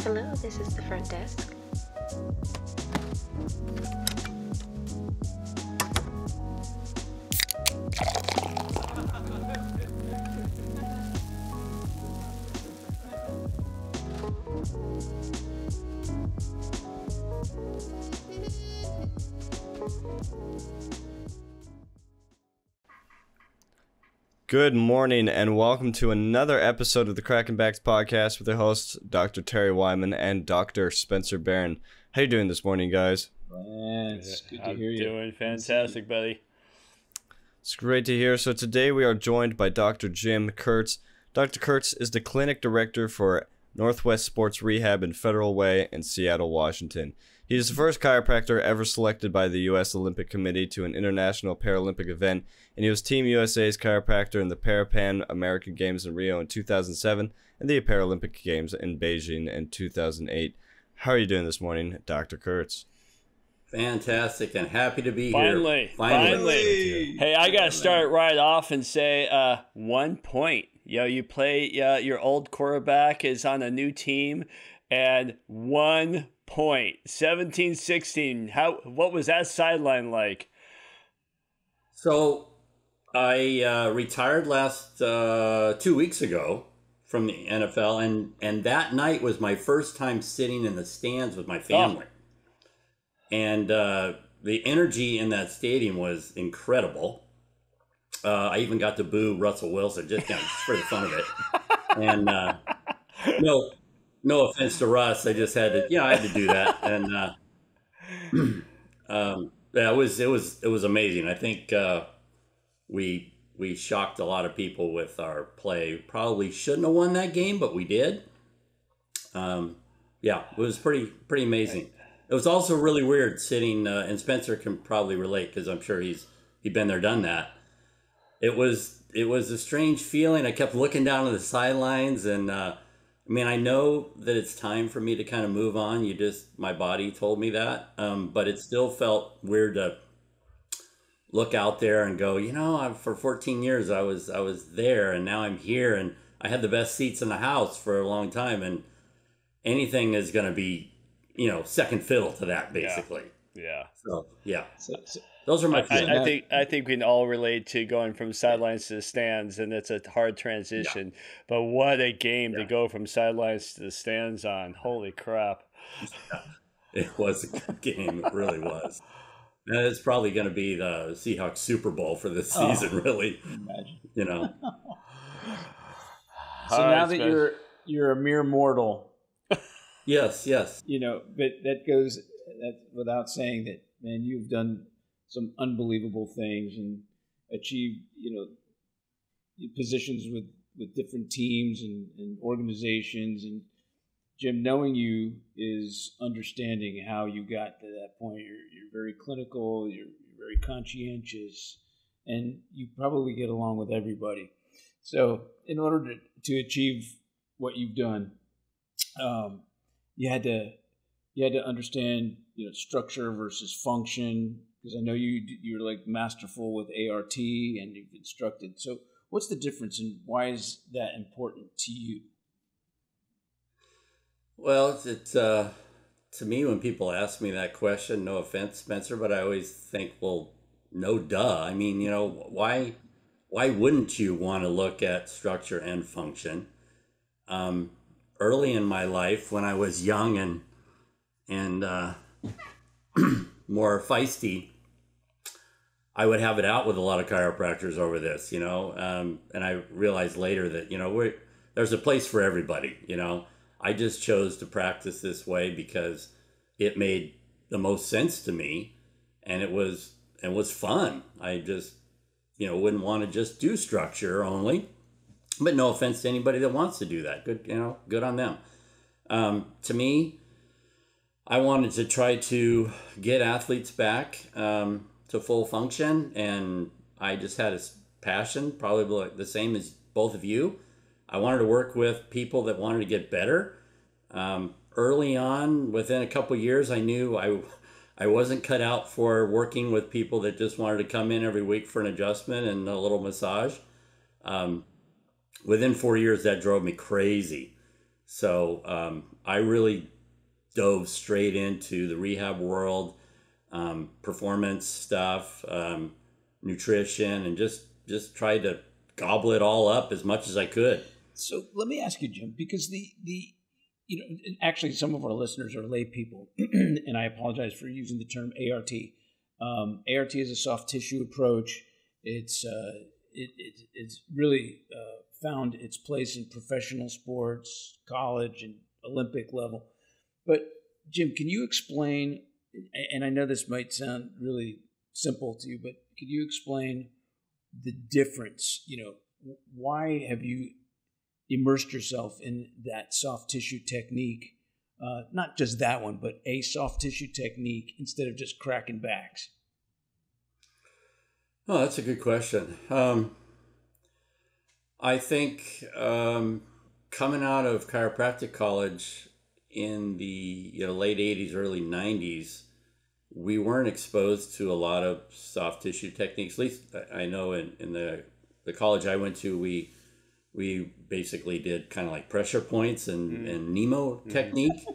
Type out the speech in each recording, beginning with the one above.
Hello, this is the front desk. Good morning and welcome to another episode of the Cracking Backs podcast with your hosts, Dr. Terry Wyman and Dr. Spencer Barron. How you doing this morning, guys? Man, it's good to hear you. Doing fantastic, buddy. It's great to hear. So today we are joined by Dr. Jim Kurtz. Dr. Kurtz is the clinic director for Northwest Sports Rehab in Federal Way in Seattle, Washington. He is the first chiropractor ever selected by the U.S. Olympic Committee to an international Paralympic event, and he was Team USA's chiropractor in the Parapan American Games in Rio in 2007 and the Paralympic Games in Beijing in 2008. How are you doing this morning, Dr. Kurtz? Fantastic and happy to be here. Finally. Hey, I got to start right off and say 1 point. You play, your old quarterback is on a new team, and 1 point. 17-16. What was that sideline like? So I retired last 2 weeks ago from the NFL, and that night was my first time sitting in the stands with my family. And the energy in that stadium was incredible. I even got to boo Russell Wilson just for the fun of it. And no offense to Russ, I just had to, I had to do that. And yeah, it was amazing. I think we shocked a lot of people with our play. Probably shouldn't have won that game, but we did. Yeah, it was pretty amazing. It was also really weird sitting, and Spencer can probably relate because I'm sure he'd been there, done that. It was a strange feeling. I kept looking down at the sidelines, and I know that it's time for me to kind of move on. My body told me that, but it still felt weird to look out there and go, for 14 years I was there, and now I'm here, and I had the best seats in the house for a long time, and anything is going to be, second fiddle to that, basically. Yeah. So, yeah. Those are my feelings. I think we can all relate to going from sidelines to the stands, and it's a hard transition. Yeah. But what a game to go from sidelines to the stands on. Holy crap. It was a good game. It really was. And it's probably going to be the Seahawks Super Bowl for this season, really. Imagine. So now that you're a mere mortal. Yes. But that goes without saying that, man, you've done some unbelievable things and achieved, positions with different teams and organizations. And Jim, knowing you is understanding how you got to that point. You're very clinical, you're very conscientious, and you probably get along with everybody. So in order to achieve what you've done, you had to understand, structure versus function, because I know you're like masterful with ART and you've instructed. So what's the difference and why is that important to you? Well, it's to me, when people ask me that question, no offense, Spencer, but I always think, well, no duh. Why wouldn't you want to look at structure and function? Early in my life, when I was young and more feisty, I would have it out with a lot of chiropractors over this, and I realized later that, there's a place for everybody, I just chose to practice this way because it made the most sense to me, and it was fun. I just, wouldn't want to just do structure only, but no offense to anybody that wants to do that. Good on them. To me, I wanted to try to get athletes back to full function, and I just had a passion, probably the same as both of you. I wanted to work with people that wanted to get better. Early on, within a couple years, I knew I wasn't cut out for working with people that just wanted to come in every week for an adjustment and a little massage. Within 4 years, that drove me crazy. So I really dove straight into the rehab world, performance stuff, nutrition, and just tried to gobble it all up as much as I could. So let me ask you, Jim, because actually some of our listeners are lay people, and I apologize for using the term ART. ART is a soft tissue approach. It's really found its place in professional sports, college, and Olympic level. But Jim, can you explain, and I know this might sound really simple to you, but could you explain the difference? Why have you immersed yourself in that soft tissue technique? Not just that one, but a soft tissue technique instead of just cracking backs? Oh, that's a good question. I think coming out of chiropractic college in the late 80s, early 90s, we weren't exposed to a lot of soft tissue techniques. At least I know in the college I went to, we basically did kind of like pressure points and Nemo technique.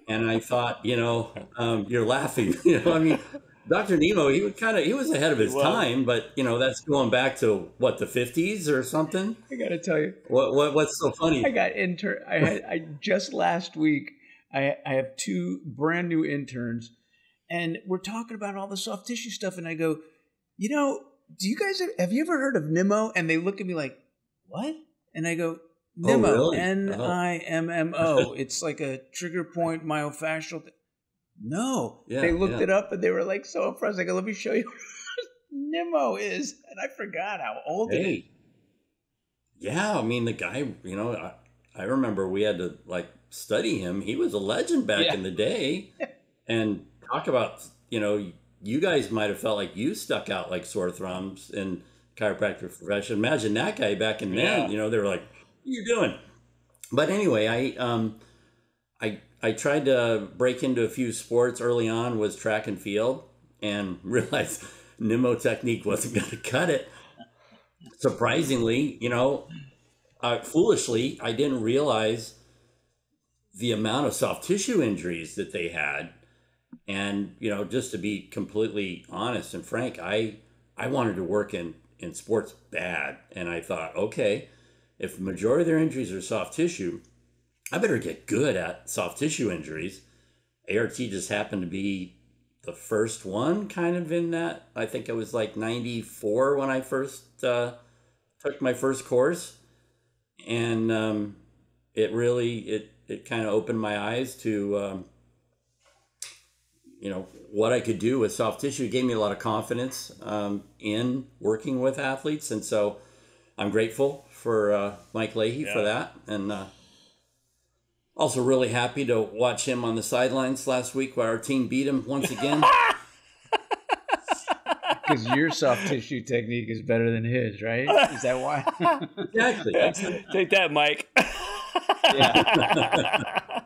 And I thought, you're laughing. I mean, Dr. Nemo, he was ahead of his time, but that's going back to what, the 50s or something. I got to tell you, what's so funny? I just last week, I have 2 brand new interns, and we're talking about all the soft tissue stuff, and I go, do you guys have you ever heard of Nemo? And they look at me like, what? And I go, Nimo, really? Nimmo. It's like a trigger point myofascial. No, Yeah, they looked it up and they were like so impressed. I go, let me show you what Nimmo is. And I forgot how old it is. Yeah, I mean, the guy, I remember we had to study him. He was a legend back in the day. And talk about, you guys might have felt like you stuck out like sore thumbs in chiropractic profession. Imagine that guy back in then. They were like, what are you doing? But anyway, I tried to break into a few sports early on, was track and field, and realized Nemo technique wasn't going to cut it. Surprisingly, foolishly, I didn't realize the amount of soft tissue injuries that they had. And, just to be completely honest and frank, I wanted to work in sports bad. And I thought, okay, if the majority of their injuries are soft tissue, I better get good at soft tissue injuries. ART just happened to be the first one kind of in that. I think it was like 94 when I first took my first course. And it really kind of opened my eyes to, what I could do with soft tissue. It gave me a lot of confidence in working with athletes. And so I'm grateful for Mike Leahy for that. And also really happy to watch him on the sidelines last week while our team beat him once again. Because your soft tissue technique is better than his, right? Is that why? Exactly. Take that, Mike. Yeah.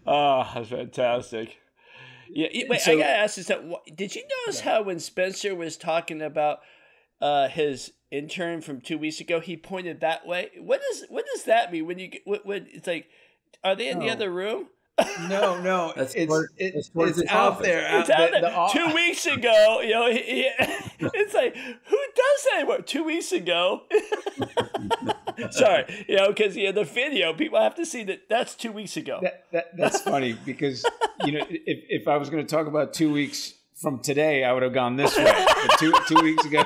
Oh, that's fantastic. Yeah, wait, I gotta ask this: did you notice how when Spencer was talking about his intern from 2 weeks ago, he pointed that way? What does that mean when it's like, are they in the other room? No, it's out there. It's out there. 2 weeks ago, it's like, who does that anymore? 2 weeks ago. Sorry, because the video, people have to see that's 2 weeks ago. That's funny because if I was going to talk about 2 weeks from today, I would have gone this way. But two weeks ago,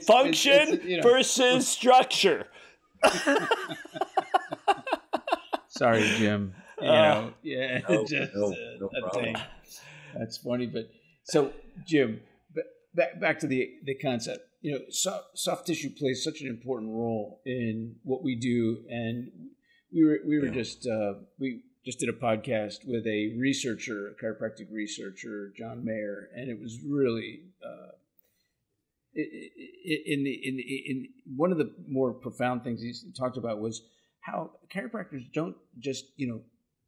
function versus structure. Sorry, Jim. No thing. That's funny, but so Jim, back to the concept. Soft tissue plays such an important role in what we do, and we just did a podcast with a researcher, a chiropractic researcher, John Mayer, and it was really in one of the more profound things he talked about was how chiropractors don't just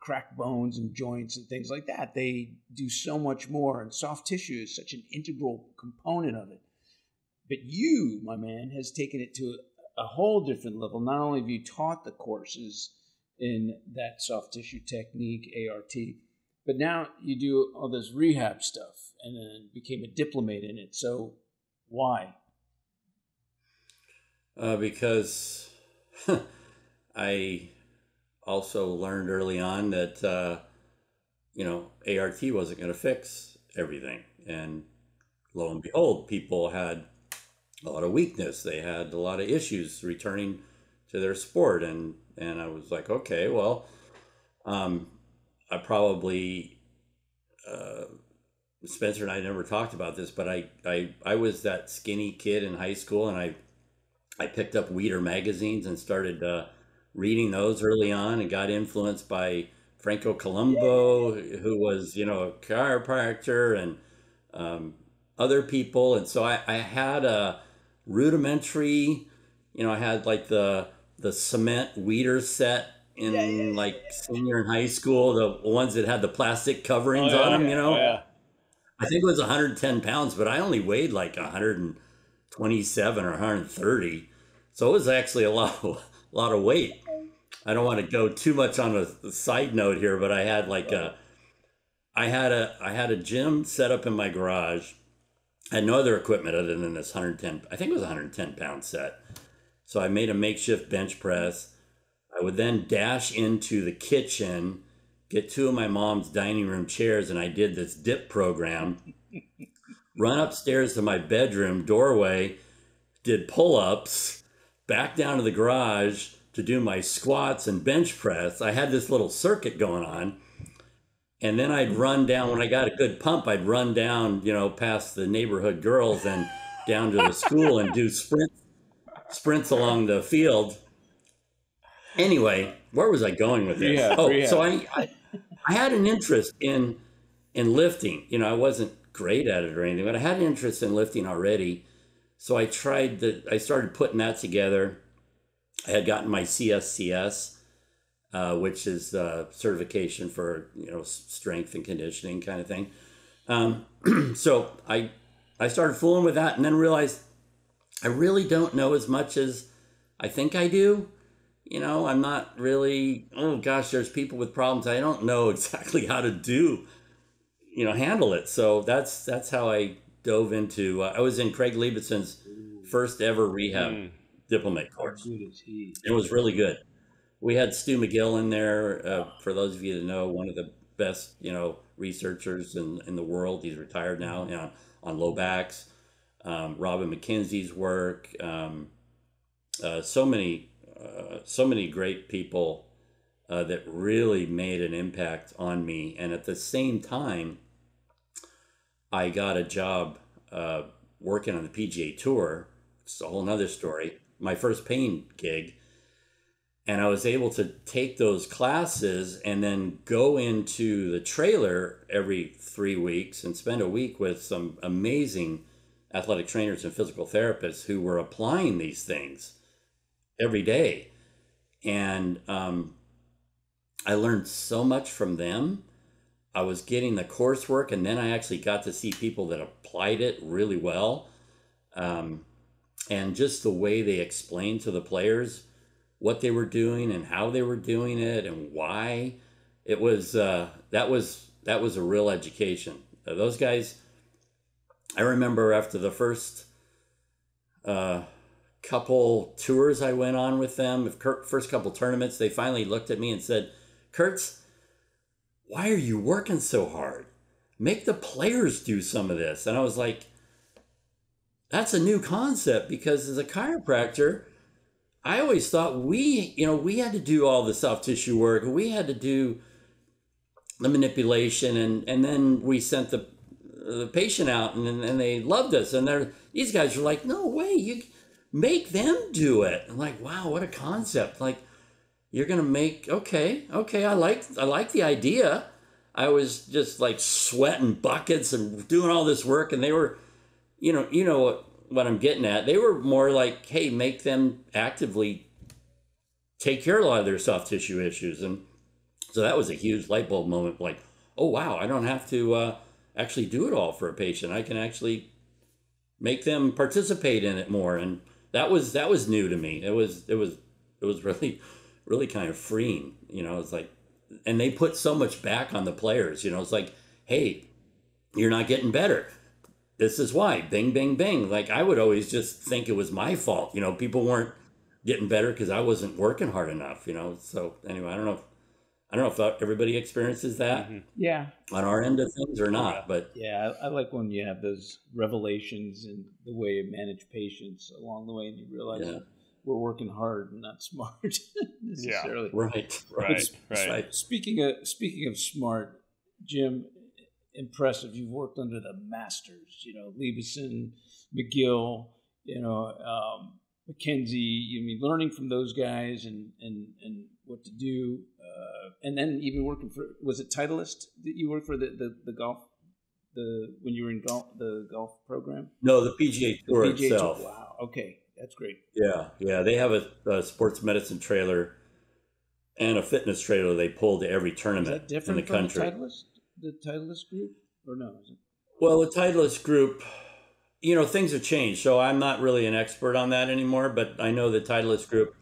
crack bones and joints and things like that. They do so much more, and soft tissue is such an integral component of it. But you, my man, has taken it to a whole different level. Not only have you taught the courses in that soft tissue technique, ART, but now you do all this rehab stuff and then became a diplomate in it. So why? Because I also learned early on that, ART wasn't going to fix everything. And lo and behold, people had a lot of weakness. They had a lot of issues returning to their sport. And I was like, okay, well, I probably, Spencer and I never talked about this, but I was that skinny kid in high school, and I picked up Weeder magazines and started reading those early on, and got influenced by Franco Colombo, who was, a chiropractor, and other people. And so I had a rudimentary, I had like the cement Weeder set in like senior in high school, the ones that had the plastic coverings on them, Oh, yeah. I think it was 110 pounds, but I only weighed like 127 or 130. So it was actually a lot of weight. I don't want to go too much on a side note here, but I had like I had a gym set up in my garage. I had no other equipment other than this 110, I think it was a 110 pound set. So I made a makeshift bench press. I would then dash into the kitchen, get two of my mom's dining room chairs, and I did this dip program, run upstairs to my bedroom doorway, did pull-ups, back down to the garage to do my squats and bench press. I had this little circuit going on. And then I'd run down, when I got a good pump, I'd run down, past the neighborhood girls and down to the school and do sprints along the field. Anyway, where was I going with this? So I had an interest in lifting. I wasn't great at it or anything, but I had an interest in lifting already. So I started putting that together. I had gotten my CSCS, which is certification for, strength and conditioning kind of thing. So I started fooling with that, and then realized I really don't know as much as I think I do. I'm not really, oh gosh, there's people with problems. I don't know exactly how to handle it. So that's how I dove into, I was in Craig Liebeson's first ever rehab diplomate course. It was really good. We had Stu McGill in there, for those of you that know, one of the best, researchers in the world. He's retired now, on low backs. Robin McKenzie's work. So many great people that really made an impact on me. And at the same time, I got a job working on the PGA Tour. It's a whole nother story. My first paying gig. And I was able to take those classes and then go into the trailer every 3 weeks and spend a week with some amazing athletic trainers and physical therapists who were applying these things every day. And I learned so much from them. I was getting the coursework, and then I actually got to see people that applied it really well. And just the way they explained to the players what they were doing and how they were doing it and why. It was that was a real education. Those guys, I remember after the first couple tours I went on with them, first couple tournaments, they finally looked at me and said, "Kurtz, why are you working so hard? Make the players do some of this." And I was like, that's a new concept, because as a chiropractor, I always thought we had to do all the soft tissue work. We had to do the manipulation, and then we sent the patient out, and they loved us. And these guys were like, "No way, you make them do it." I'm like, wow, what a concept. Like, you're going to make, okay. I like the idea. I was just like sweating buckets and doing all this work. And they were, what I'm getting at. They were more like, hey, make them actively take care of a lot of their soft tissue issues. And so that was a huge light bulb moment. Like, oh, wow, I don't have to actually do it all for a patient. I can actually make them participate in it more. And that was new to me. It was really, really kind of freeing. It's like, and they put so much back on the players. It's like, hey, you're not getting better. This is why. Bing, bing, bing. Like, I would always just think it was my fault. People weren't getting better because I wasn't working hard enough. So anyway, I don't know if everybody experiences that. Mm-hmm. Yeah. On our end of things or not, but yeah, I like when you have those revelations and the way you manage patients along the way, and you realize we're working hard and not smart necessarily. Right. Speaking of smart, Jim, impressive. You've worked under the masters, Liebeson, McGill, McKenzie. Learning from those guys and what to do, and then even working for, was it Titleist that you worked for the golf, when you were in the golf program? No, the PGA Tour itself. Wow. Okay, that's great. Yeah. They have a sports medicine trailer and a fitness trailer they pull to every tournament in the country. The Titleist group, or no? Is it? Well, the Titleist group, things have changed, so I'm not really an expert on that anymore. But I know the Titleist group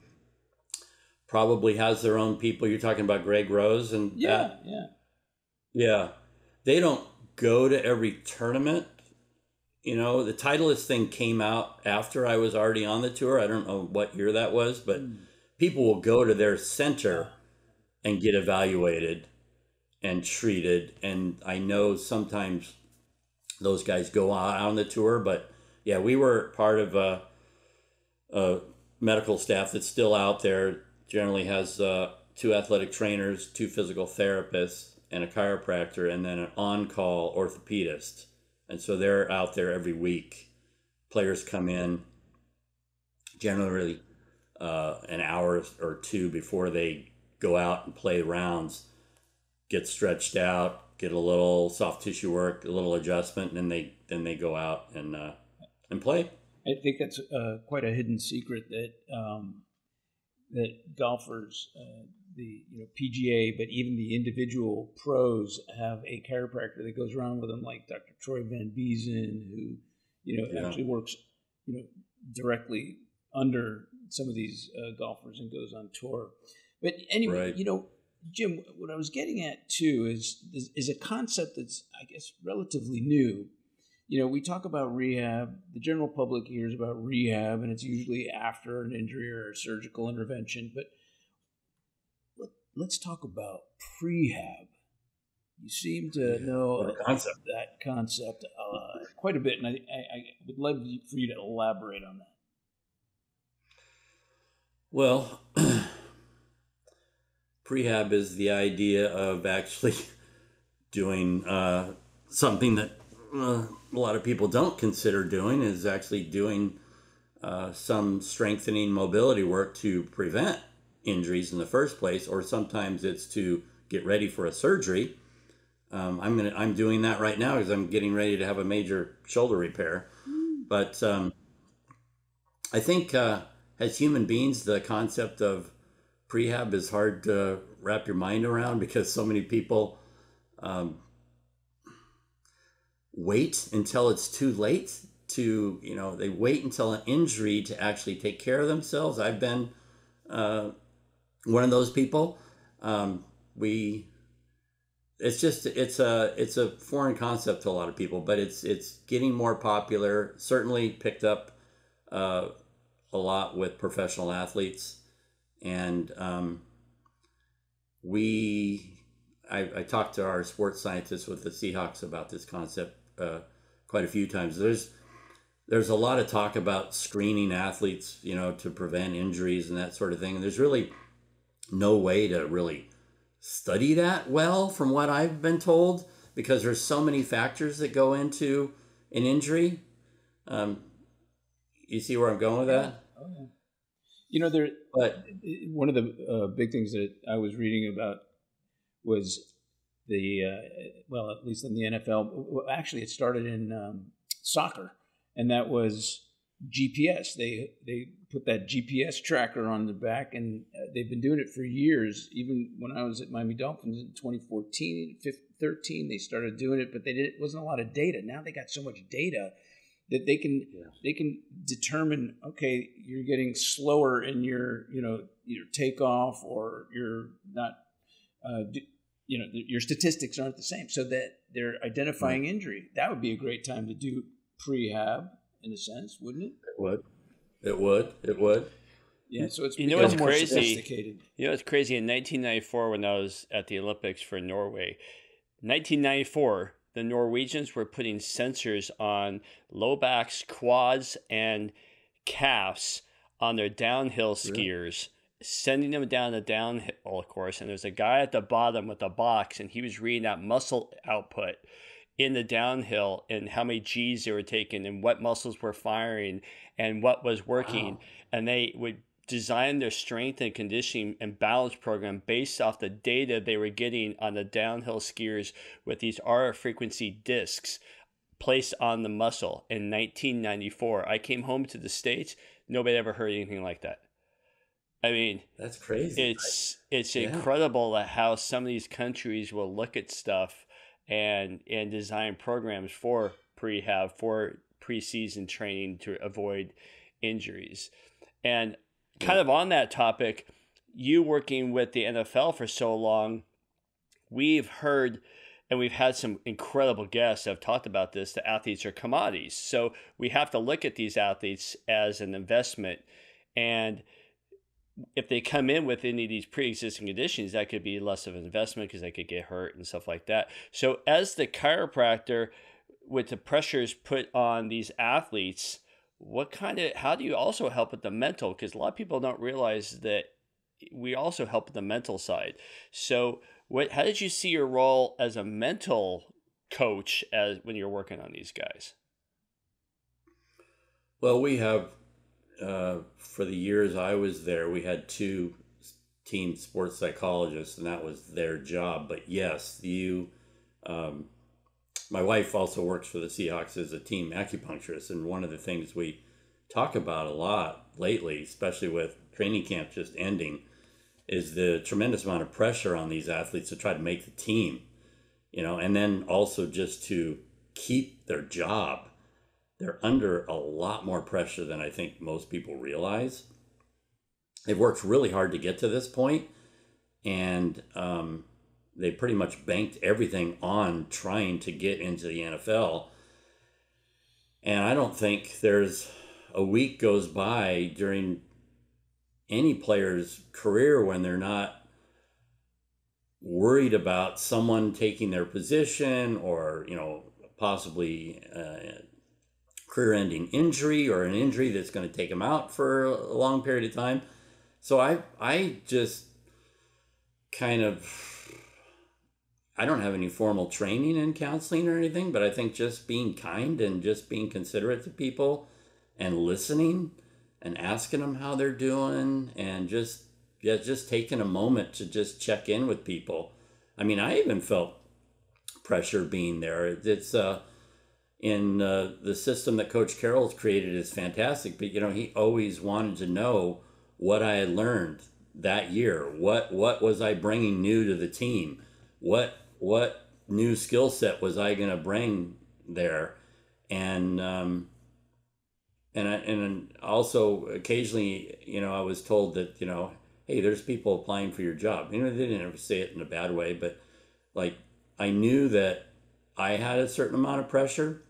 probably has their own people. You're talking about Greg Rose and yeah. They don't go to every tournament. The Titleist thing came out after I was already on the tour. I don't know what year that was, but people will go to their center and get evaluated and treated. And I know sometimes those guys go out on the tour, but yeah, we were part of a medical staff that's still out there. Generally has 2 athletic trainers, 2 physical therapists, and a chiropractor, and then an on-call orthopedist. And so they're out there every week. Players come in generally an hour or 2 before they go out and play rounds, get stretched out, get a little soft tissue work, a little adjustment, and then they go out and play. I think that's quite a hidden secret that golfers, the PGA, but even the individual pros have a chiropractor that goes around with them, like Dr. Troy Van Biesen, who actually works directly under some of these golfers and goes on tour. But anyway, Jim, what I was getting at too is a concept that's, I guess, relatively new. We talk about rehab. The general public hears about rehab, and it's usually after an injury or a surgical intervention. But let's talk about prehab. You seem to know that concept quite a bit, and I would love for you to elaborate on that. Well, prehab is the idea of actually doing something that a lot of people don't consider doing, is actually doing some strengthening mobility work to prevent injuries in the first place, or sometimes it's to get ready for a surgery. I'm doing that right now because I'm getting ready to have a major shoulder repair. But I think as human beings, the concept of prehab is hard to wrap your mind around, because so many people wait until it's too late to, they wait until an injury to actually take care of themselves. I've been one of those people. It's a foreign concept to a lot of people, but it's getting more popular. Certainly picked up a lot with professional athletes, and I talked to our sports scientists with the Seahawks about this concept quite a few times. There's a lot of talk about screening athletes, to prevent injuries and that sort of thing. And there's really no way to really study that well, from what I've been told, because there's so many factors that go into an injury. You see where I'm going with that? Oh, yeah. One of the big things that I was reading about was at least in the NFL. Well, actually, it started in soccer, and that was GPS. They put that GPS tracker on the back, and they've been doing it for years. Even when I was at Miami Dolphins in 2014, 13, they started doing it, but it wasn't a lot of data. Now they got so much data that they can determine, okay, you're getting slower in your takeoff, or you're not, your statistics aren't the same, so that they're identifying injury. That would be a great time to do prehab, in a sense, wouldn't it? It would. Yeah, so it's what's more crazy? sophisticated. It's crazy. In 1994, when I was at the Olympics for Norway, 1994, the Norwegians were putting sensors on low backs, quads, and calves on their downhill skiers, sending them down the downhill course. And there's a guy at the bottom with a box, and he was reading out muscle output in the downhill and how many G's they were taking and what muscles were firing and what was working. Wow. And they would design their strength and conditioning and balance program based off the data they were getting on the downhill skiers with these RF frequency discs placed on the muscle in 1994. I came home to the States. Nobody ever heard anything like that. I mean, that's crazy. It's incredible how some of these countries will look at stuff and design programs for prehab, for preseason training to avoid injuries. And kind of on that topic, you working with the NFL for so long, we've heard and we've had some incredible guests that have talked about this, that athletes are commodities. So we have to look at these athletes as an investment. And if they come in with any of these pre-existing conditions, that could be less of an investment because they could get hurt and stuff like that. So as the chiropractor, with the pressures put on these athletes, how do you also help with the mental? Because a lot of people don't realize that we also help with the mental side. So how did you see your role as a mental coach when you're working on these guys? Well, we have, for the years I was there, we had 2 team sports psychologists, and that was their job. But yes, my wife also works for the Seahawks as a team acupuncturist, and one of the things we talk about a lot lately, especially with training camp just ending, is the tremendous amount of pressure on these athletes to try to make the team, and then also just to keep their job. They're under a lot more pressure than I think most people realize. They've worked really hard to get to this point, and they pretty much banked everything on trying to get into the NFL. And I don't think there's a week goes by during any player's career when they're not worried about someone taking their position, or possibly career-ending injury, or an injury that's going to take them out for a long period of time. So I just kind of, I don't have any formal training in counseling or anything, but I think just being kind and just being considerate to people and listening and asking them how they're doing, and just taking a moment to just check in with people. I mean, I even felt pressure being there. It's in the system that Coach Carroll's created is fantastic, but he always wanted to know what I had learned that year. What was I bringing new to the team? What new skill set was I going to bring there? And also occasionally, I was told that, hey, there's people applying for your job. They didn't ever say it in a bad way, but like, I knew that I had a certain amount of pressure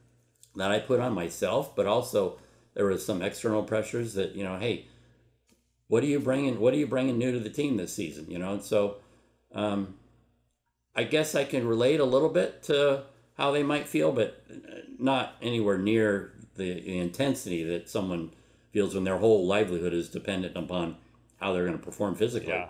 that I put on myself, but also there was some external pressures that, hey, what are you bringing new to the team this season? And so, I guess I can relate a little bit to how they might feel, but not anywhere near the intensity that someone feels when their whole livelihood is dependent upon how they're going to perform physically. Yeah.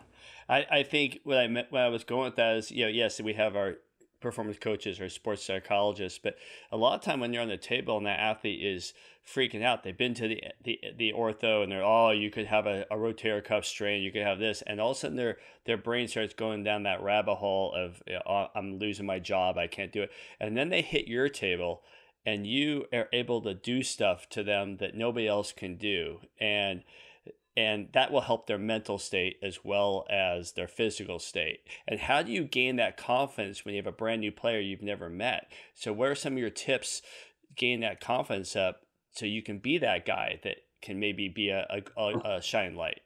I think what I meant when I was going with that is, yes, we have our performance coaches or sports psychologists, but a lot of time when you're on the table and that athlete is freaking out, they've been to the ortho and they're, you could have a rotator cuff strain, you could have this, and all of a sudden their brain starts going down that rabbit hole of, I'm losing my job, I can't do it. And then they hit your table and you are able to do stuff to them that nobody else can do. And that will help their mental state as well as their physical state. And how do you gain that confidence when you have a brand new player you've never met? So what are some of your tips to gain that confidence up so you can be that guy that can maybe be a shining light.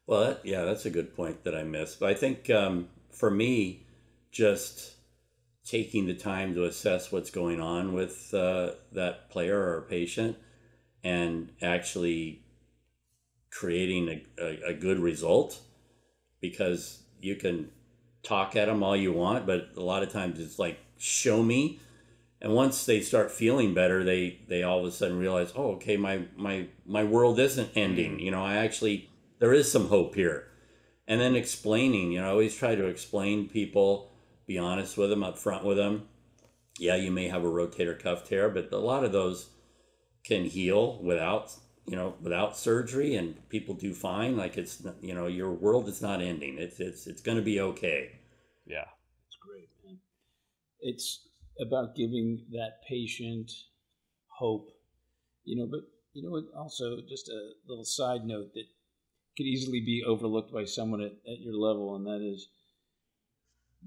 Well, that's a good point that I missed. But I think for me, just taking the time to assess what's going on with that player or patient and actually creating a good result, because you can talk at them all you want, but a lot of times it's like, show me. And once they start feeling better, they all of a sudden realize, oh, okay, my world isn't ending. You know, there is some hope here. And then explaining, I always try to explain people, be honest with them, up front with them. Yeah, you may have a rotator cuff tear, but a lot of those can heal without surgery, and people do fine. Like, it's, your world is not ending. It's going to be okay. Yeah. That's great, man. It's about giving that patient hope, but also just a little side note that could easily be overlooked by someone at your level, and that is,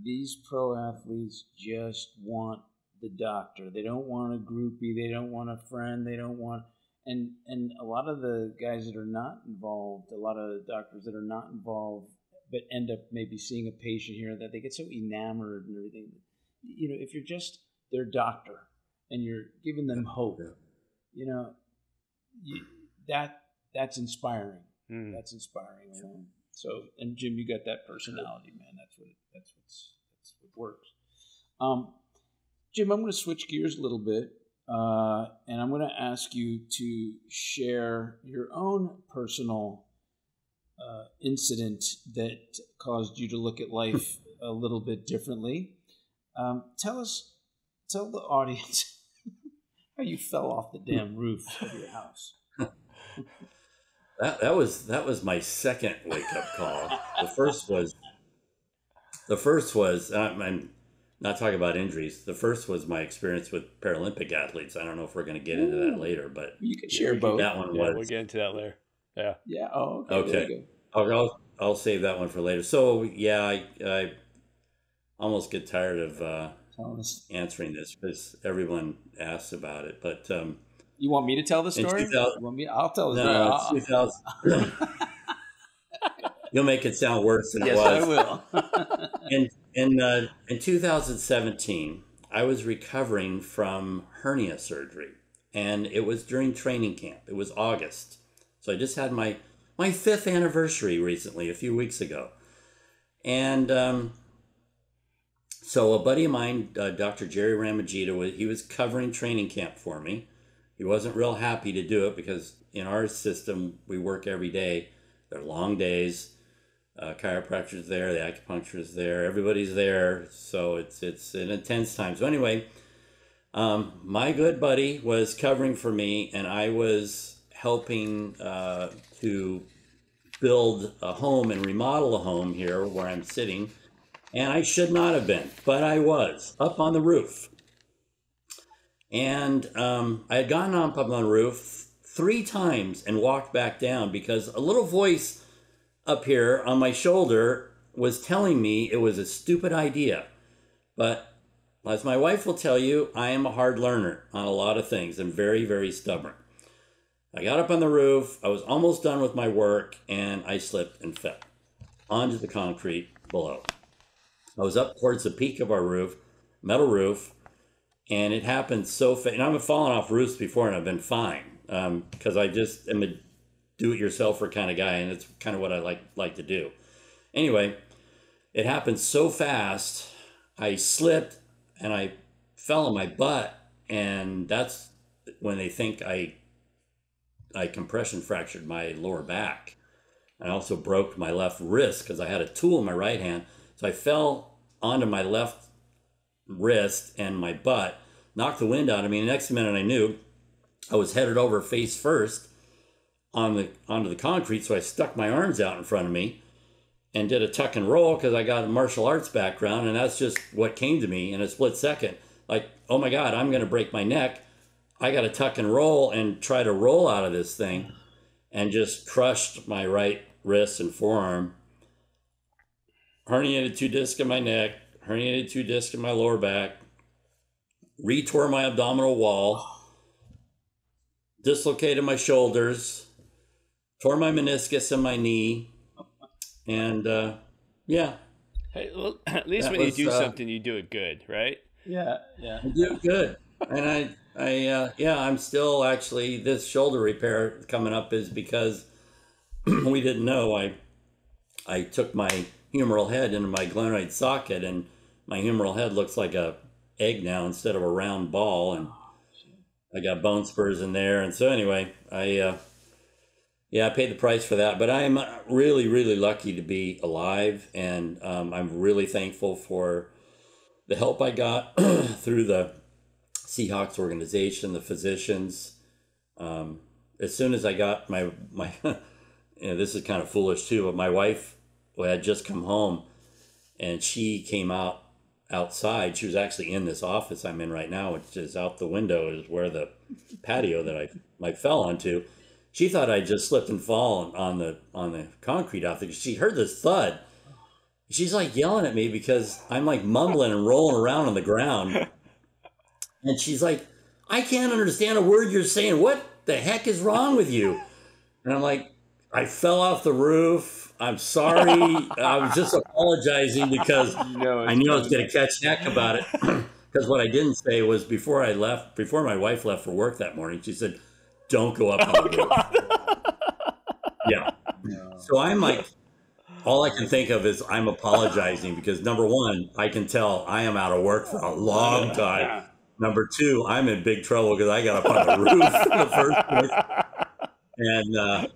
these pro athletes just want the doctor. They don't want a groupie. They don't want a friend. They don't want, and a lot of the guys that are not involved, a lot of doctors that are not involved, but end up maybe seeing a patient here, that they get so enamored and everything. If you're just their doctor and you're giving them hope, that's inspiring. That's inspiring. So, and Jim, you got that personality, man. That's what works. Jim, I'm going to switch gears a little bit, and I'm going to ask you to share your own personal incident that caused you to look at life a little bit differently. Tell the audience how you fell off the damn roof of your house. That was my second wake up call. The first was I'm not talking about injuries. The first was my experience with Paralympic athletes. I don't know if we're going to get into that later, but you can share both. That one was. We'll get into that later. Yeah. Yeah. Oh, okay. I'll save that one for later. So yeah, I almost get tired of answering this because everyone asks about it. But you want me to tell the story? I'll tell the story. 2000. You'll make it sound worse than it was. Yes, I will. In 2017, I was recovering from hernia surgery, and it was during training camp. It was August, so I just had my 5th anniversary recently, a few weeks ago, and so a buddy of mine, Dr. Jerry Ramagita, he was covering training camp for me. He wasn't real happy to do it because in our system, we work every day. They're long days. Chiropractor's there, the acupuncturist there, everybody's there. So it's an intense time. So anyway, my good buddy was covering for me, and I was helping to build a home and remodel a home here where I'm sitting. And I should not have been, but I was up on the roof. And I had gone up on the roof 3 times and walked back down because a little voice up here on my shoulder was telling me it was a stupid idea. But as my wife will tell you, I am a hard learner on a lot of things and very, very stubborn. I got up on the roof, I was almost done with my work, and I slipped and fell onto the concrete below. I was up towards the peak of our roof, metal roof, and it happened so fast. And I've fallen off roofs before and I've been fine because I just am a do-it-yourselfer kind of guy, and it's kind of what I like to do. Anyway, it happened so fast, I slipped and I fell on my butt, and that's when they think I compression fractured my lower back. I also broke my left wrist because I had a tool in my right hand. So I fell onto my left wrist and my butt, knocked the wind out of me. The next minute I knew I was headed over face first onto the concrete. So I stuck my arms out in front of me and did a tuck and roll because I got a martial arts background, and that's just what came to me in a split second. Like, oh my God, I'm going to break my neck. I got to tuck and roll and try to roll out of this thing, and just crushed my right wrist and forearm. Herniated 2 discs in my neck, herniated 2 discs in my lower back, retore my abdominal wall, dislocated my shoulders, tore my meniscus in my knee, and yeah. Hey, well, at least when you do something, you do it good, right? Yeah. I do it good. And I'm still actually, this shoulder repair coming up is because we didn't know. I took my humeral head into my glenoid socket, and my humeral head looks like a egg now instead of a round ball, and I got bone spurs in there. And so anyway, I paid the price for that, but I'm really, really lucky to be alive, and I'm really thankful for the help I got through the Seahawks organization, the physicians. As soon as I got my this is kind of foolish too, but my wife had just come home, and she came outside. She was actually in this office I'm in right now, which is out the window, is where the patio that I fell onto. She thought I just slipped and fallen on the concrete out there. She heard this thud. She's like yelling at me because I'm like mumbling and rolling around on the ground. And she's like, I can't understand a word you're saying. What the heck is wrong with you? And I'm like, I fell off the roof. I'm sorry. I was just apologizing because I knew I was going to catch heck about it. Because what I didn't say was before my wife left for work that morning, she said, don't go up on the roof. Yeah. No. So I'm like, all I can think of is I'm apologizing because number one, I can tell I am out of work for a long time. Number two, I'm in big trouble because I got up on the roof in the first place. And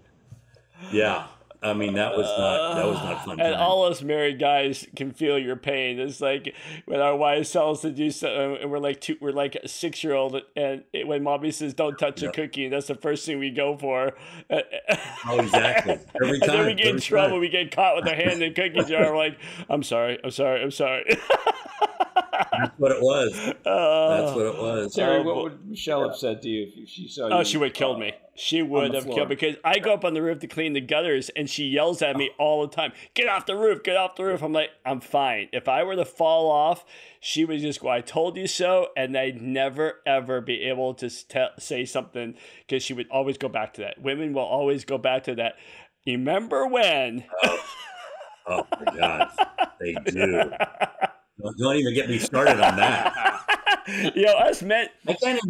yeah, I mean that was not fun. And all us married guys can feel your pain. It's like when our wives tell us to do something, and we're like a 6-year-old, and when mommy says don't touch a cookie, that's the first thing we go for. Oh, exactly. Every time. And then we get in trouble. We get caught with our hand in the cookie jar. We're like, I'm sorry. That's what it was. That's what it was. Terry, what would Michelle have said to you if she saw you? Oh, she would have killed me. She would have killed me because I go up on the roof to clean the gutters, and she yells at me all the time, get off the roof, get off the roof. I'm like, I'm fine. If I were to fall off, she would just go, I told you so, and I'd never, ever be able to say something because she would always go back to that. Women will always go back to that. You remember when? Oh my God. They do. Don't even get me started on that. Us men. I can't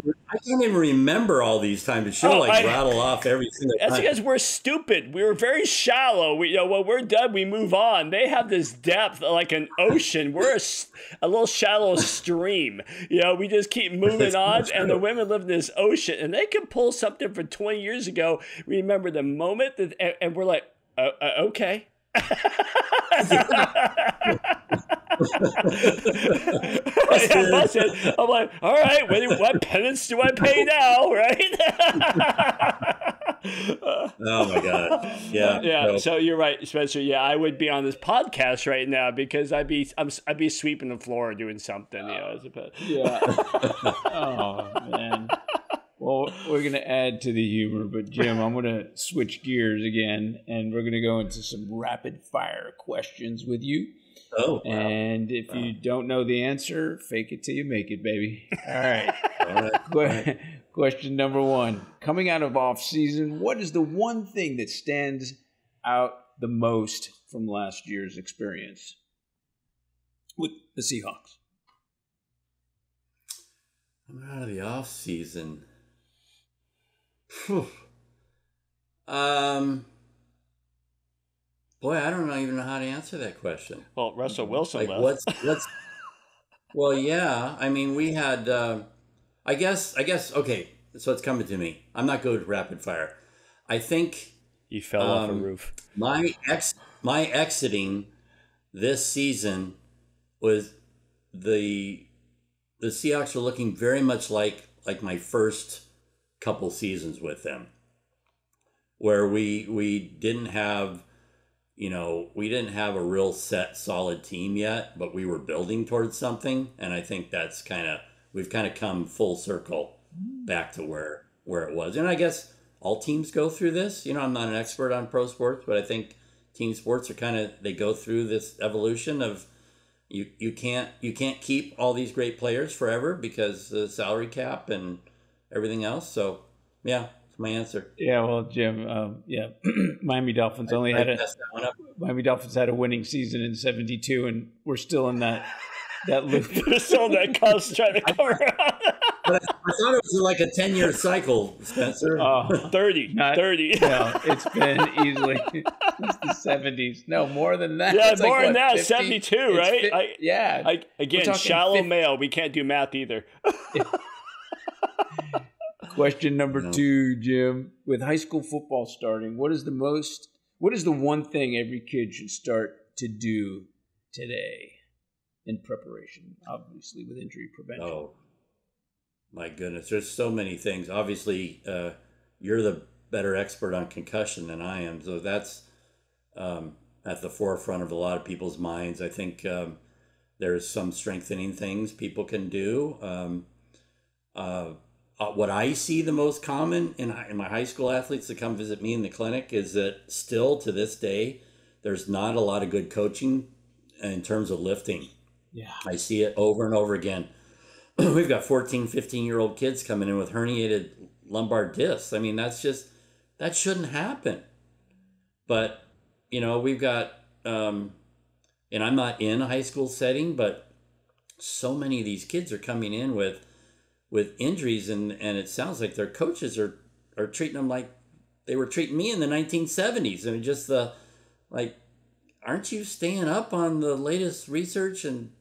even remember all these times. She'll rattle off every single time. That's because we're stupid. We were very shallow. When we're done, we move on. They have this depth like an ocean. We're a little shallow stream. We just keep moving on. And the women live in this ocean, and they can pull something from 20 years ago. We remember the moment and we're like, okay. Busted. I'm like, all right, what penance do I pay now, right? Oh my God. Yeah. So you're right, Spencer. Yeah, I would be on this podcast right now because I'd be sweeping the floor doing something. Yeah. Oh man. Well, we're going to add to the humor, but Jim, I'm going to switch gears again, and we're going to go into some rapid fire questions with you. Oh, wow. And if you don't know the answer, fake it till you make it, baby. All right. Question number 1. Coming out of off season, what is the one thing that stands out the most from last year's experience with the Seahawks? Coming out of the off season. Boy, I don't even know how to answer that question. Well, Russell Wilson left. Well, yeah. I mean, we had. I guess. Okay. So it's coming to me. I'm not good at rapid fire. I think you fell off a roof. My exiting this season was the Seahawks were looking very much like my first couple seasons with them, where we didn't have a real set solid team yet, but we were building towards something. And I think that's we've kind of come full circle back to where it was. And I guess all teams go through this. I'm not an expert on pro sports, but I think team sports are they go through this evolution of you can't keep all these great players forever because the salary cap and everything else. So yeah, That's my answer. Yeah, well, Jim, Miami Dolphins Miami Dolphins had a winning season in '72, and we're still in that loop. We're still in that cusp trying to come around. But I thought it was like a 10-year cycle, Spencer. 30. No, it's been easily since the '70s. No, more than that. Yeah, it's more like, than that. 50? 72, right? Again, shallow 50. male. We can't do math either. Question number 2, Jim. With high school football starting, what is the one thing every kid should start to do today in preparation, obviously with injury prevention? Oh, my goodness. There's so many things. Obviously, you're the better expert on concussion than I am. So that's at the forefront of a lot of people's minds. I think there's some strengthening things people can do. What I see the most common in my high school athletes that come visit me in the clinic is that still to this day, there's not a lot of good coaching in terms of lifting. Yeah. I see it over and over again. We've got 14, 15-year-old kids coming in with herniated lumbar discs. I mean, that shouldn't happen. But, we've got, and I'm not in a high school setting, but so many of these kids are coming in with injuries, and it sounds like their coaches are treating them like they were treating me in the 1970s. And just aren't you staying up on the latest research? And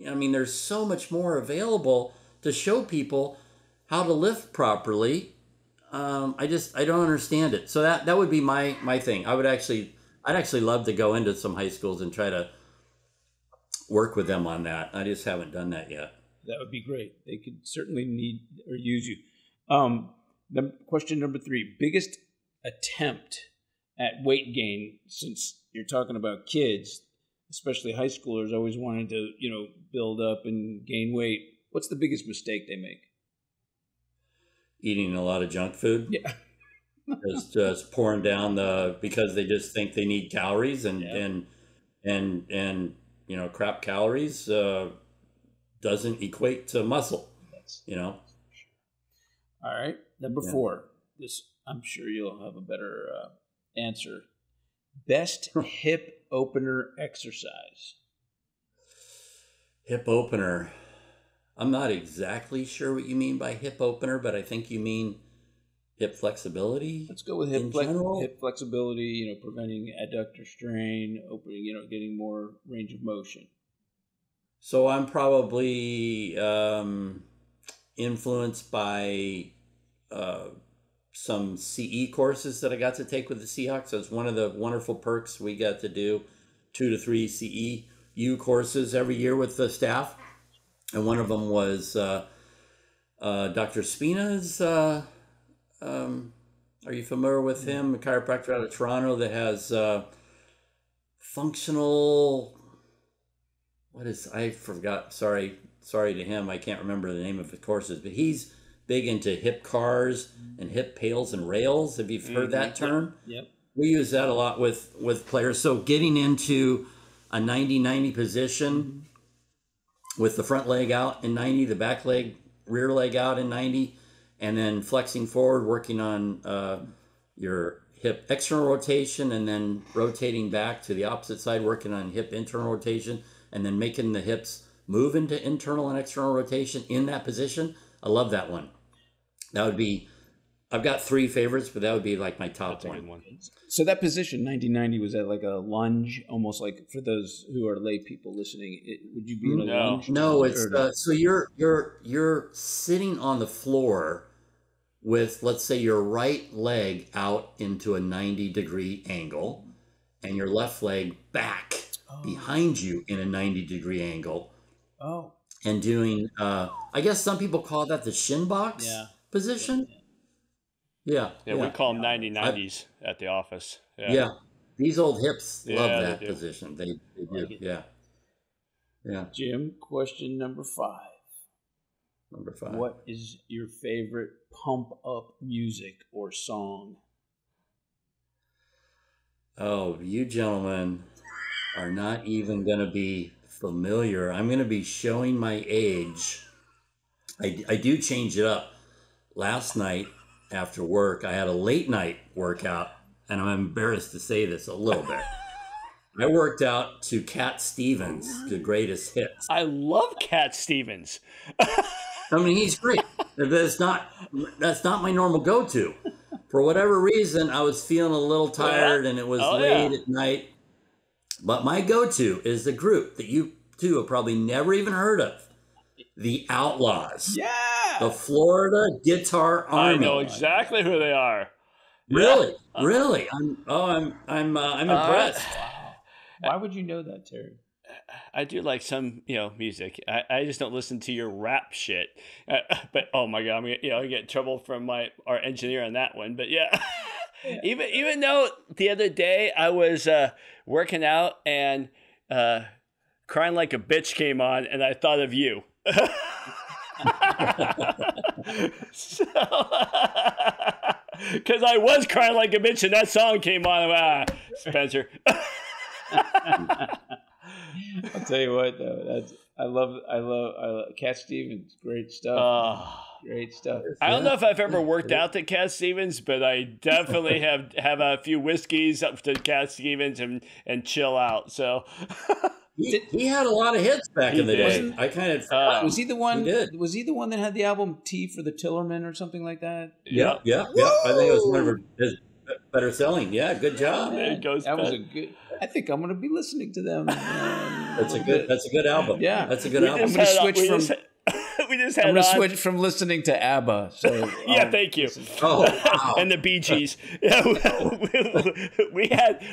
I mean, there's so much more available to show people how to lift properly. I don't understand it. So that would be my thing. I'd actually love to go into some high schools and try to work with them on that. I just haven't done that yet. That would be great. They could certainly need or use you. Question number 3, biggest attempt at weight gain, since you're talking about kids, especially high schoolers always wanting to, build up and gain weight. What's the biggest mistake they make? Eating a lot of junk food. Yeah. just pouring down because they just think they need calories and crap calories doesn't equate to muscle. All right. Number 4. This, I'm sure you'll have a better answer. Best hip opener exercise. Hip opener. I'm not exactly sure what you mean by hip opener, but I think you mean hip flexibility. Let's go with hip flexibility, preventing adductor strain, opening, getting more range of motion. So I'm probably influenced by some CE courses that I got to take with the Seahawks. That's one of the wonderful perks. We got to do 2 to 3 CEU courses every year with the staff. And one of them was Dr. Spina's. Are you familiar with him? A chiropractor out of Toronto that has functional... I forgot. Sorry to him. I can't remember the name of the courses, but he's big into hip cars and hip pails and rails. Have you heard that term? Yep. We use that a lot with players. So getting into a 90-90 position with the front leg out in 90, the back leg, rear leg out in 90, and then flexing forward, working on your hip external rotation, and then rotating back to the opposite side, working on hip internal rotation, and then making the hips move into internal and external rotation in that position. I love that one. That would be, I've got 3 favorites, but that would be like my top one. So that position, 90-90, was that like a lunge, almost like for those who are lay people listening? Would you be in a lunge? No, it's so you're sitting on the floor with, let's say, your right leg out into a 90-degree angle, and your left leg back behind you in a 90-degree angle. Oh. And doing, I guess some people call that the shin box position. Yeah, we call them 90-90s at the office. Yeah. These old hips love that position. They do. Yeah. Jim, question number 5. What is your favorite pump up music or song? Oh, you gentlemen are not even going to be familiar. I'm going to be showing my age. I do change it up. Last night, after work, I had a late night workout, and I'm embarrassed to say this a little bit. I worked out to Cat Stevens, the greatest hits. I love Cat Stevens. I mean, he's great. That's not my normal go-to. For whatever reason, I was feeling a little tired, and it was late at night. But my go-to is the group that you two have probably never even heard of, the Outlaws. Yeah, the Florida Guitar Army. I know exactly who they are. Really, really. I'm impressed. Why would you know that, Terry? I do like some, music. I just don't listen to your rap shit. But oh my god, I get in trouble from our engineer on that one. But yeah, even though the other day I was working out and Crying Like a Bitch came on, and I thought of you. Because I was crying like a bitch, and that song came on. Spencer. I'll tell you what, though, I love Cat Stevens. Great stuff. Great stuff. I don't know if I've ever worked out to Cat Stevens, but I definitely have a few whiskeys up to Cat Stevens and chill out. So he had a lot of hits back in the day. I kind of was he the one? Was he the one that had the album "Tea for the Tillerman" or something like that? Yeah. I think it was one of his better selling. Yeah, good job. There it goes. That was a good. I think I'm going to be listening to them. That's a good album. Yeah, that's a good album. I'm going to switch from. I'm going to switch from listening to ABBA. So yeah, thank you. Oh, wow. And the Bee Gees. Yeah, we had.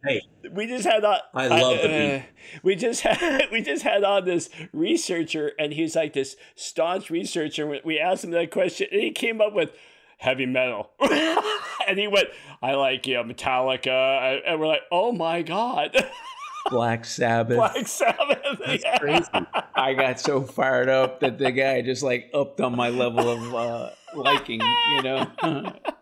Hey, we just had on. I love the Bee. We just had on this researcher, and he's like this staunch researcher. We asked him that question, and he came up with heavy metal, and he went, "I like Metallica," and we're like, "Oh my god." Black Sabbath. That's crazy. I got so fired up that the guy just upped on my level of liking,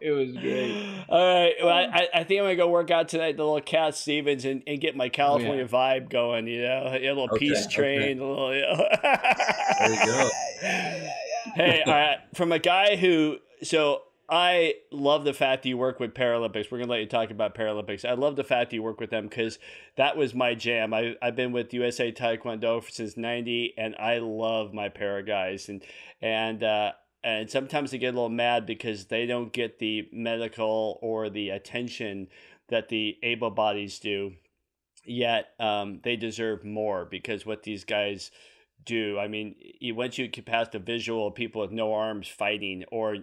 It was great. All right. Well, I think I'm going to go work out tonight, the little Cat Stevens, and get my California vibe going, a little Peace Train. A little, There you go. Hey, from a guy who, I love the fact that you work with Paralympics. We're going to let you talk about Paralympics. I love the fact that you work with them because that was my jam. I've been with USA Taekwondo since '90, and I love my para guys. And sometimes they get a little mad because they don't get the medical or the attention that the able bodies do. Yet they deserve more because what these guys do. I mean, once you get past the visual of people with no arms fighting or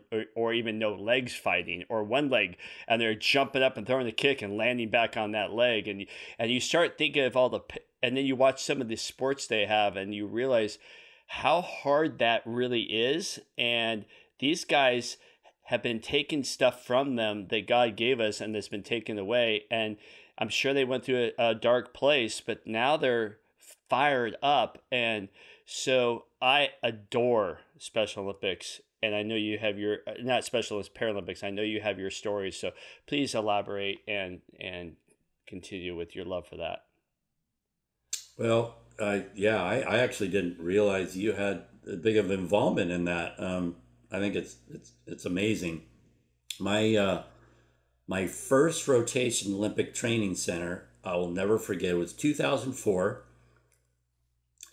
even no legs fighting or one leg, and they're jumping up and throwing the kick and landing back on that leg, and you start thinking of and then you watch some of the sports they have and you realize how hard that really is. And these guys have been taking stuff from them that God gave us and that's been taken away. And I'm sure they went through a dark place, but now they're fired up. And so I adore Special Olympics, and I know you have your, not Special Paralympics, I know you have your stories. So please elaborate and continue with your love for that. Well, I actually didn't realize you had a big of involvement in that. I think it's amazing. My first rotation Olympic training center, I will never forget. It was 2004,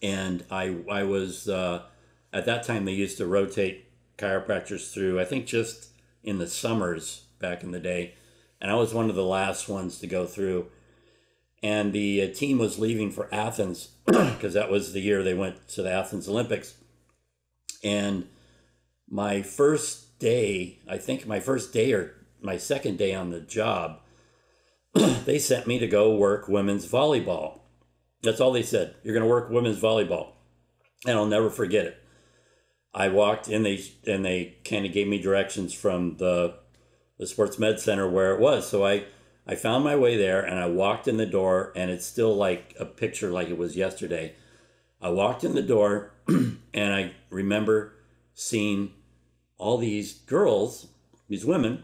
and I was at that time they used to rotate chiropractors through. I think just in the summers back in the day, and I was one of the last ones to go through. And the team was leaving for Athens because that was the year they went to the Athens Olympics. And my first day, I think my first day or my second day on the job, they sent me to go work women's volleyball. That's all they said. You're going to work women's volleyball. And I'll never forget it. I walked in, they kind of gave me directions from the sports med center where it was. So I found my way there and I walked in the door, and it's still like a picture like it was yesterday. I walked in the door and I remember seeing all these girls, these women,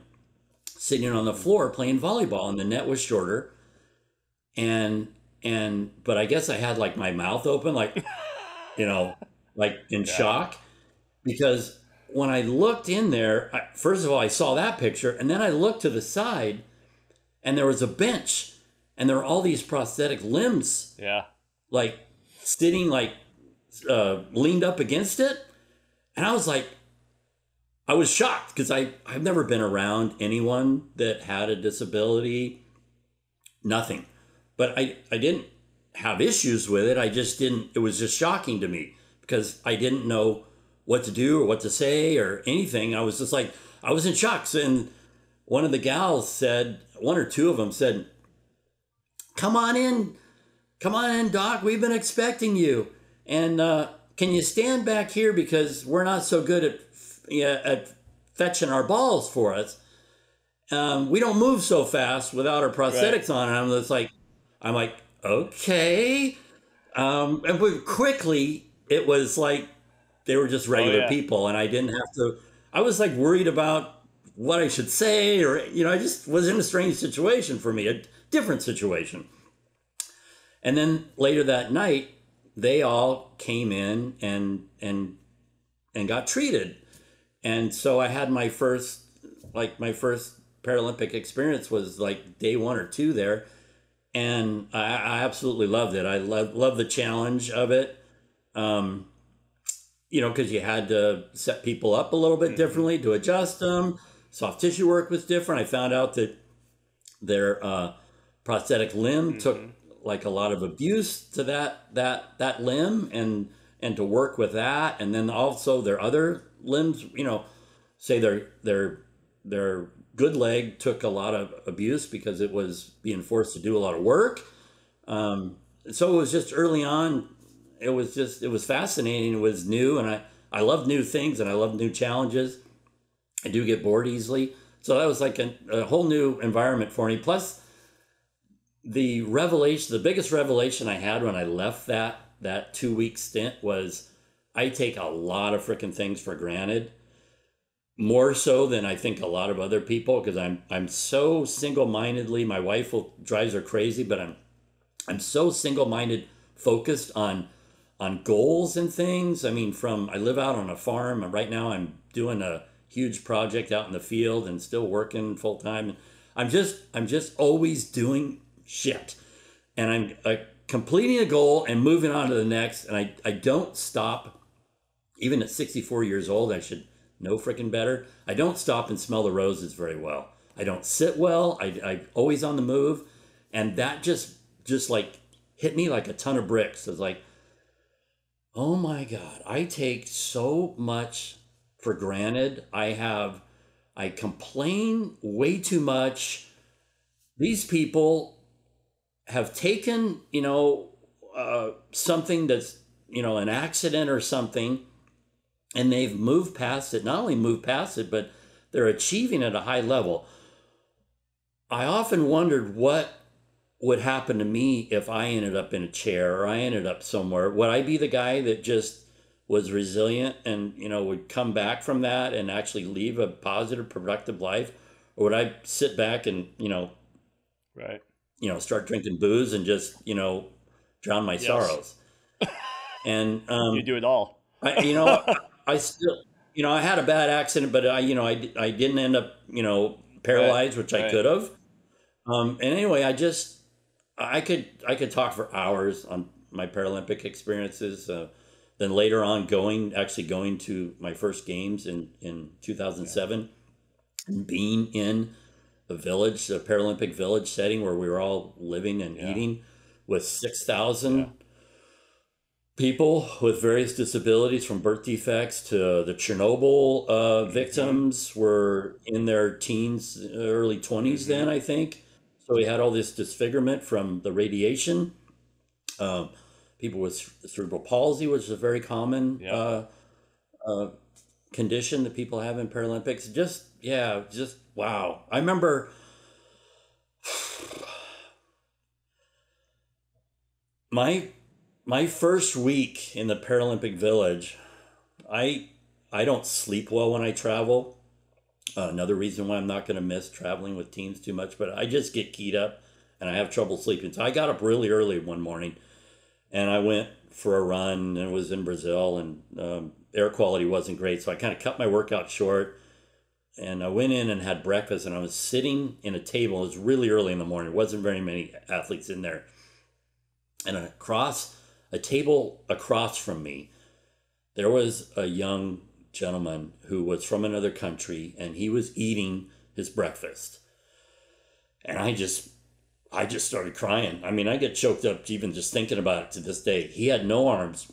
sitting on the floor playing volleyball, and the net was shorter. But I guess I had like my mouth open, like, like in shock, because when I looked in there, first of all, I saw that picture, and then I looked to the side, and there was a bench, and there were all these prosthetic limbs, like sitting, like leaned up against it, and I was like, I was shocked because I've never been around anyone that had a disability, nothing, but I didn't have issues with it. I just didn't. It was just shocking to me because I didn't know what to do or what to say or anything. I was just like, I was in shock. And one of the gals said, one or two of them said, come on in, Doc, we've been expecting you. And can you stand back here because we're not so good at fetching our balls for us. We don't move so fast without our prosthetics on. And I'm like, okay. And quickly, it was like, they were just regular people, and I didn't have to. I was like worried about what I should say, or I just was in a strange situation for me, a different situation. And then later that night, they all came in and got treated, and so I had my first Paralympic experience was like day 1 or 2 there, and I absolutely loved it. I love the challenge of it. Because you had to set people up a little bit differently to adjust them. Soft tissue work was different. I found out that their prosthetic limb took like a lot of abuse to that limb and to work with that. And then also their other limbs, say their good leg took a lot of abuse because it was being forced to do a lot of work. So it was just early on. It was fascinating. It was new, and I love new things, and I love new challenges. I do get bored easily. So that was like a whole new environment for me. Plus, the biggest revelation I had when I left that 2-week stint was I take a lot of freaking things for granted, more so than I think a lot of other people, because I'm so single-mindedly, my wife drives her crazy, but I'm so single-minded focused on goals and things. I mean, I live out on a farm, and right now I'm doing a huge project out in the field and still working full time. I'm just always doing shit, and I'm completing a goal and moving on to the next. And I don't stop, even at 64 years old. I should know freaking better. I don't stop and smell the roses very well. I don't sit well. I'm always on the move, and that just like hit me like a ton of bricks. It's like, oh my God, I take so much for granted. I complain way too much. These people have taken, something that's, an accident or something, and they've moved past it. Not only moved past it, but they're achieving at a high level. I often wondered what would happen to me if I ended up in a chair or I ended up somewhere. Would I be the guy that just was resilient and, would come back from that and actually leave a positive, productive life? Or would I sit back and, start drinking booze and just, drown my sorrows? And you do it all. I still, I had a bad accident, but I didn't end up, paralyzed, which I could have. And anyway, I could talk for hours on my Paralympic experiences. Then later on, going to my first games in 2007, and being in a village, a Paralympic village setting where we were all living and eating with 6,000 people with various disabilities, from birth defects to the Chernobyl victims were in their teens, early 20s then, I think. So we had all this disfigurement from the radiation. People with cerebral palsy, which is a very common condition that people have in Paralympics. Just wow. I remember my first week in the Paralympic Village. I don't sleep well when I travel. Another reason why I'm not going to miss traveling with teams too much, but I just get keyed up and I have trouble sleeping. So I got up really early one morning, And I went for a run, and it was in Brazil, and air quality wasn't great. So I kind of cut my workout short. And I went in and had breakfast, and I was sitting in a table. It was really early in the morning. There wasn't very many athletes in there. And a table across from me, there was a young gentleman who was from another country, and he was eating his breakfast. And I just started crying. I mean, I get choked up even just thinking about it to this day. He had no arms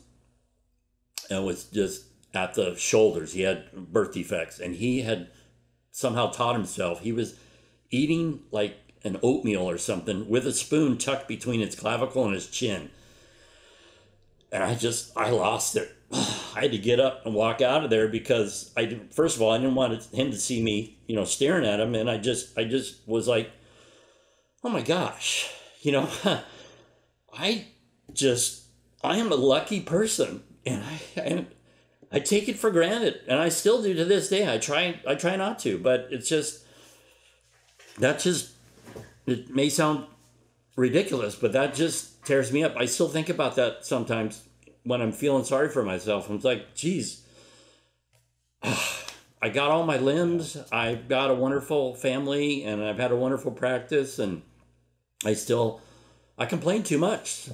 and was just at the shoulders. He had birth defects, and he had somehow taught himself. He was eating like an oatmeal or something with a spoon tucked between his clavicle and his chin. And I lost it. I had to get up and walk out of there because first of all, I didn't want him to see me, staring at him. And I just was like, oh my gosh, I am a lucky person, and I take it for granted, and I still do to this day. I try not to, but it may sound ridiculous, but that just tears me up. I still think about that sometimes when I'm feeling sorry for myself. I'm like, geez, I got all my limbs. I've got a wonderful family, and I've had a wonderful practice, and I complain too much.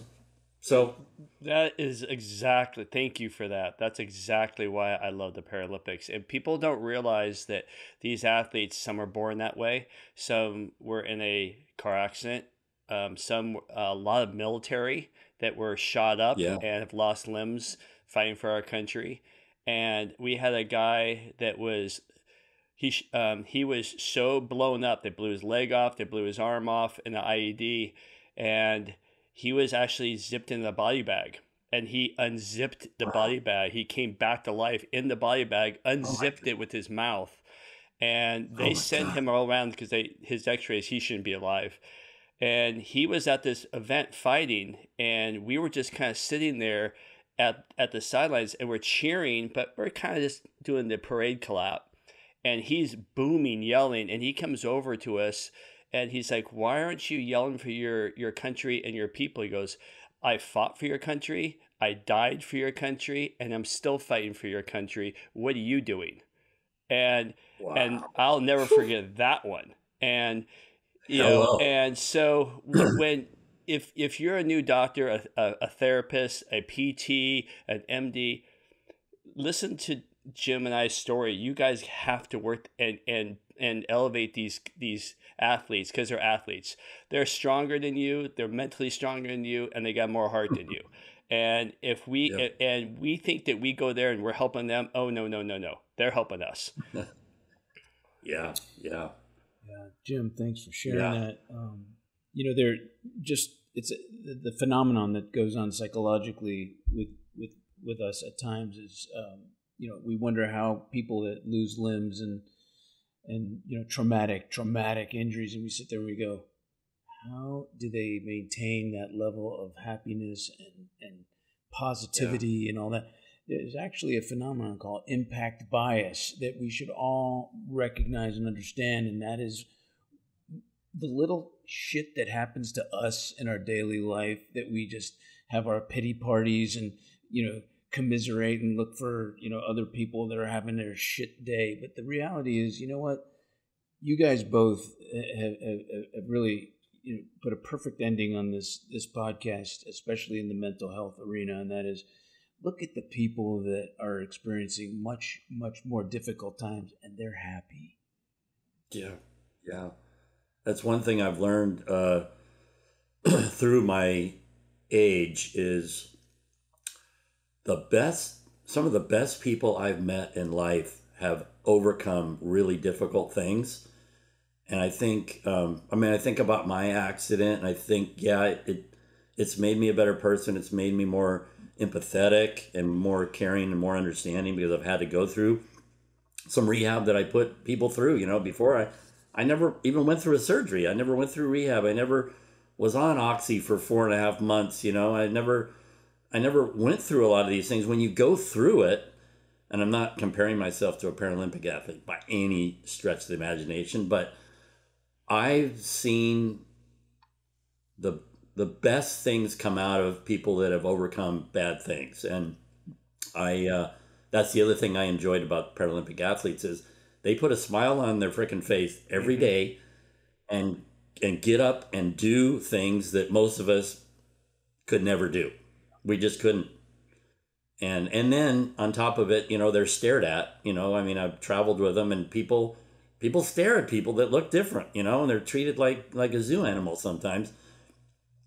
So that is exactly, thank you for that. That's exactly why I love the Paralympics. And people don't realize that these athletes, some are born that way. Some were in a car accident. A lot of military that were shot up and have lost limbs fighting for our country. And we had a guy that was, he was so blown up. They blew his leg off. They blew his arm off in the IED. And he was actually zipped in the body bag, and he unzipped the body bag. He came back to life in the body bag, unzipped it with his mouth, and they sent him all around because his x-rays, he shouldn't be alive. And he was at this event fighting, and we were just kind of sitting there at the sidelines, and we're cheering, but we're kind of just doing the parade clap. And he's booming, yelling, and he comes over to us, and he's like, why aren't you yelling for your country and your people? He goes, I fought for your country. I died for your country, and I'm still fighting for your country. What are you doing? And I'll never forget that one. And and so if you're a new doctor, a therapist, a PT, an MD, listen to Jim and I's story. You guys have to work and elevate these athletes, because they're athletes. They're stronger than you. They're mentally stronger than you, and they got more heart than you. And if we think that we go there and we're helping them, oh no, they're helping us. Yeah. Jim, thanks for sharing that. They're just, it's the phenomenon that goes on psychologically with us at times is, we wonder how people that lose limbs and traumatic injuries, and we sit there and we go, how do they maintain that level of happiness and positivity and all that? There's actually a phenomenon called impact bias that we should all recognize and understand, and that is the little shit that happens to us in our daily life, that we just have our pity parties and commiserate and look for other people that are having their shit day. But the reality is, what, you guys both have really put a perfect ending on this podcast, especially in the mental health arena, and that is, look at the people that are experiencing much more difficult times, and they're happy. Yeah. That's one thing I've learned through my age is some of the best people I've met in life have overcome really difficult things. And I think, I think about my accident, and I think, it's made me a better person. It's made me more empathetic and more caring and more understanding, because I've had to go through some rehab that I put people through. Before I never even went through a surgery. I never went through rehab. I never was on Oxy for 4.5 months. I never went through a lot of these things. When you go through it, and I'm not comparing myself to a Paralympic athlete by any stretch of the imagination, but I've seen the the best things come out of people that have overcome bad things. And that's the other thing I enjoyed about Paralympic athletes is they put a smile on their freaking face every day and get up and do things that most of us could never do. We just couldn't. And then on top of it, they're stared at, I mean, I've traveled with them, and people stare at people that look different, and they're treated like a zoo animal sometimes.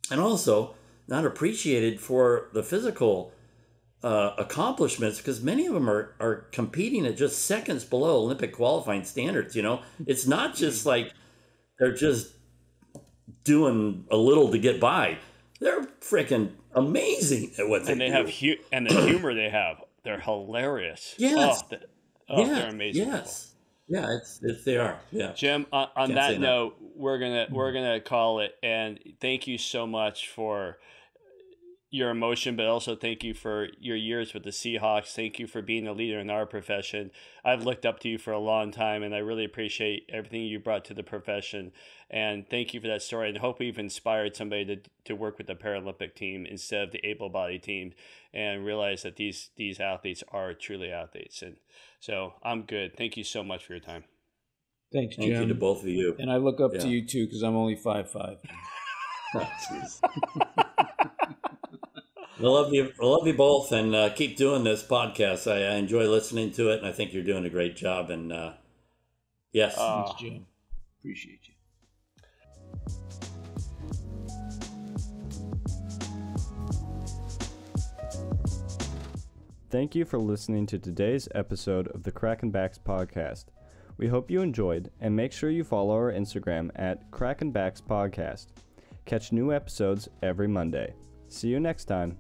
And also not appreciated for the physical accomplishments, because many of them are competing at just seconds below Olympic qualifying standards. It's not just like they're just doing a little to get by. They're freaking amazing at what they do. And the humor they have, they're hilarious. Yes. They're amazing. Yes. Yeah, they are. Yeah. Jim, on that note, we're gonna call it. And thank you so much for your emotion, but also thank you for your years with the Seahawks. Thank you for being a leader in our profession. I've looked up to you for a long time, and I really appreciate everything you brought to the profession. And thank you for that story, and hope we've inspired somebody to work with the Paralympic team instead of the able-bodied team, and realize that these athletes are truly athletes. And so I'm good. Thank you so much for your time. Thanks, Jim. Thank you to both of you. And I look up to you too, because I'm only 5'5". Oh, jeez. I love you both, and keep doing this podcast. I enjoy listening to it, and I think you're doing a great job. And yes, thanks, Jim. Appreciate you. Thank you for listening to today's episode of the Crackin' Backs podcast. We hope you enjoyed, and make sure you follow our Instagram at Crackin' Backs Podcast. Catch new episodes every Monday. See you next time.